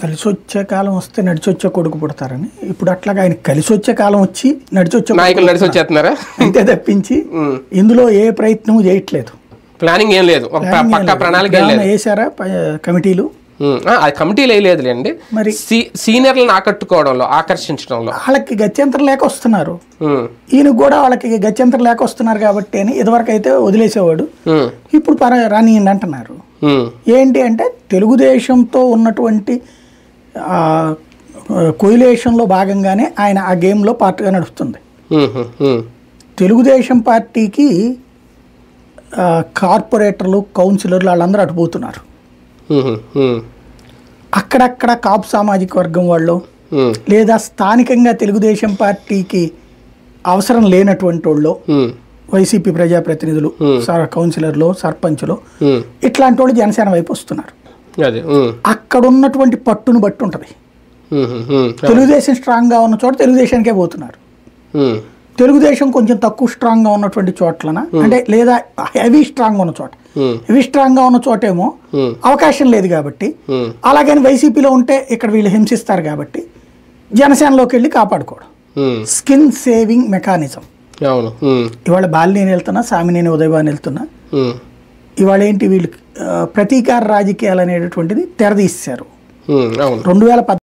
కలిసొచ్చే కాలం వస్తే నడిచొచ్చే కొడుకు పుడతారని ఇప్పుడు అట్లాగా ఆయన కలిసొచ్చే కాలం వచ్చి నడిచొచ్చే నాయకులు నడిచొచ్చేస్తున్నారా అంతే తప్పించి ఇందులో ఏ ప్రయత్నం చేయట్లేదు. ప్లానింగ్ ఏం లేదు, పక్కా ప్రణాళిక వేసారా కమిటీలు? అది కమిటీలు వేయలేదులేండి. మరి సీనియర్లను ఆకట్టుకోవడంలో, ఆకర్షించడంలో వాళ్ళకి గత్యంతరం లేక వస్తున్నారు. ఈయనకు కూడా వాళ్ళకి గత్యంతరం లేక వస్తున్నారు కాబట్టి అని ఇదివరకు అయితే వదిలేసేవాడు, ఇప్పుడు రానియండి అంటున్నారు. ఏంటి అంటే తెలుగుదేశంతో ఉన్నటువంటి కొయిలేషన్లో భాగంగానే ఆయన ఆ గేమ్లో పార్ట్గా నడుస్తుంది. తెలుగుదేశం పార్టీకి కార్పొరేటర్లు, కౌన్సిలర్లు వాళ్ళందరూ అటుపోతున్నారు. అక్కడక్కడ కాపు సామాజిక వర్గం వాళ్ళు లేదా స్థానికంగా తెలుగుదేశం పార్టీకి అవసరం లేనటువంటి వాళ్ళు, వైసీపీ ప్రజాప్రతినిధులు, కౌన్సిలర్లు, సర్పంచులు ఇట్లాంటి వాళ్ళు జనసేన వైపు వస్తున్నారు. అక్కడ ఉన్నటువంటి పట్టును బట్టి ఉంటుంది. తెలుగుదేశం స్ట్రాంగ్గా ఉన్న చోట తెలుగుదేశానికే పోతున్నారు. తెలుగుదేశం కొంచెం తక్కువ స్ట్రాంగ్గా ఉన్నటువంటి చోట్లన అంటే లేదా హెవీ స్ట్రాంగ్ ఉన్న చోట, హెవీ స్ట్రాంగ్గా ఉన్న చోటేమో అవకాశం లేదు కాబట్టి, అలాగని వైసీపీలో ఉంటే ఇక్కడ వీళ్ళు హింసిస్తారు కాబట్టి జనసేనలోకి వెళ్ళి కాపాడుకోవడం స్కిన్ సేవింగ్ మెకానిజం. ఇవాళ బాలినేని వెళ్తున్నా, సామినేని ఉదయభాని వెళ్తున్నా. ఇవాళ ఏంటి వీళ్ళు ప్రతీకార రాజకీయాలు అనేటటువంటిది తెరదీశారు. 2018